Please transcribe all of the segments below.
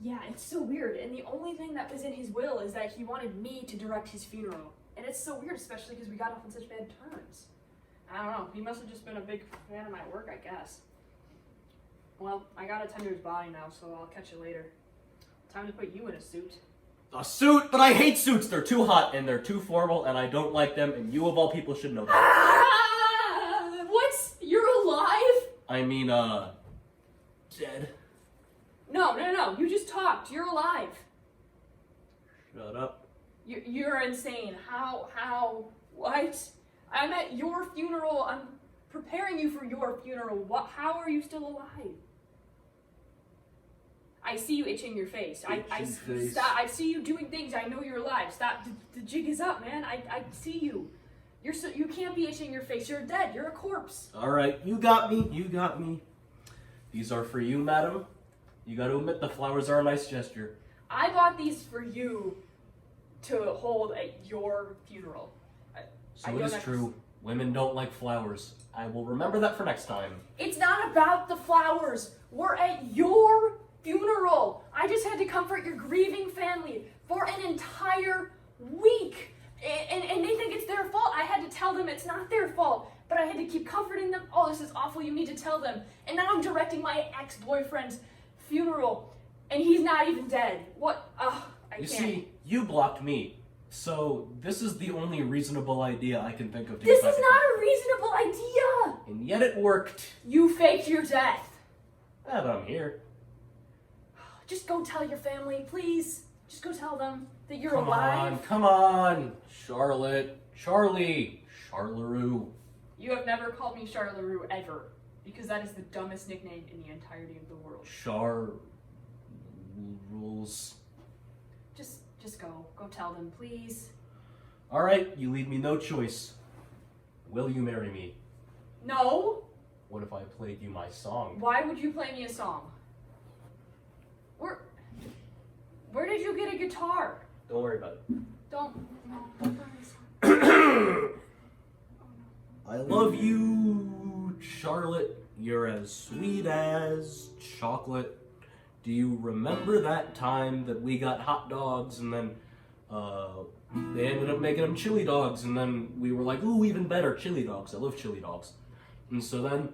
Yeah, it's so weird. And the only thing that was in his will is that he wanted me to direct his funeral. And it's so weird, especially because we got off on such bad terms. I don't know. He must have just been a big fan of my work, I guess. Well, I gotta tend to his body now, so I'll catch you later. Time to put you in a suit. A suit? But I hate suits. They're too hot and they're too formal and I don't like them and you of all people should know that. Ah! What? You're alive? I mean, dead. No. You just talked. You're alive. Shut up. You're insane. How? What? I'm at your funeral. I'm preparing you for your funeral. What? How are you still alive? I see you itching your face. I stop. I see you doing things. I know you're alive. Stop. The jig is up, man. I see you. You can't be itching your face. You're dead. You're a corpse. All right, you got me. These are for you, madam. You got to admit the flowers are a nice gesture. I bought these for you to hold at your funeral. So it is true. Women don't like flowers. I will remember that for next time. It's not about the flowers. We're at your funeral. I just had to comfort your grieving family for an entire week. And they think it's their fault. I had to tell them it's not their fault. But I had to keep comforting them. Oh, this is awful. You need to tell them. And now I'm directing my ex-boyfriend's funeral. And he's not even dead. What? I can't. You see, you blocked me. So this is the only reasonable idea I can think of. This is not a reasonable idea. And yet it worked. You faked your death. Yeah, but I'm here. Just go tell your family, please. Just go tell them that you're alive. Come on. Charlotte. Charlie. Charleroo. You have never called me Charleroo ever. Because that is the dumbest nickname in the entirety of the world. Rules. Just go. Go tell them, please. Alright, you leave me no choice. Will you marry me? No. What if I played you my song? Why would you play me a song? Where did you get a guitar? Don't worry about it. Don't play me a song. I love you, Charlotte. You're as sweet as chocolate. Do you remember that time that we got hot dogs and then they ended up making them chili dogs and then we were like, ooh, even better, chili dogs. I love chili dogs. And so then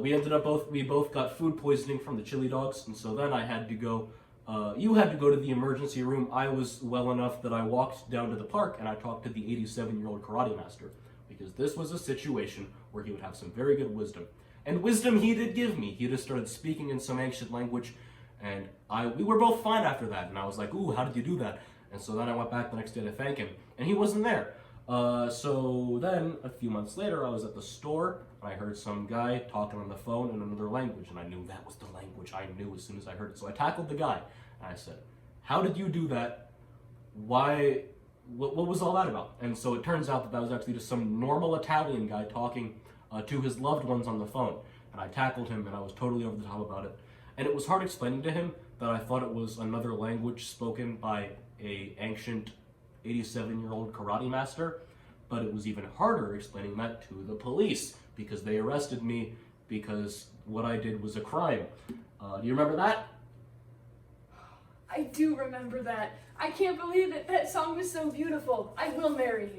we both got food poisoning from the chili dogs. And so then I had to go, you had to go to the emergency room. I was well enough that I walked down to the park and I talked to the 87-year-old karate master. Because this was a situation where he would have some very good wisdom. And wisdom he did give me. He just started speaking in some ancient language, and we were both fine after that. And I was like, ooh, how did you do that? And so then I went back the next day to thank him, and he wasn't there. So then, a few months later, I was at the store, and I heard some guy talking on the phone in another language, and I knew that was the language I knew as soon as I heard it. So I tackled the guy, and I said, how did you do that? Why... What was all that about? And so it turns out that was actually just some normal Italian guy talking to his loved ones on the phone. And I tackled him and I was totally over the top about it. And it was hard explaining to him that I thought it was another language spoken by a ancient 87-year-old karate master. But it was even harder explaining that to the police because they arrested me because what I did was a crime. Do you remember that? I do remember that. I can't believe it. That song was so beautiful. I will marry you.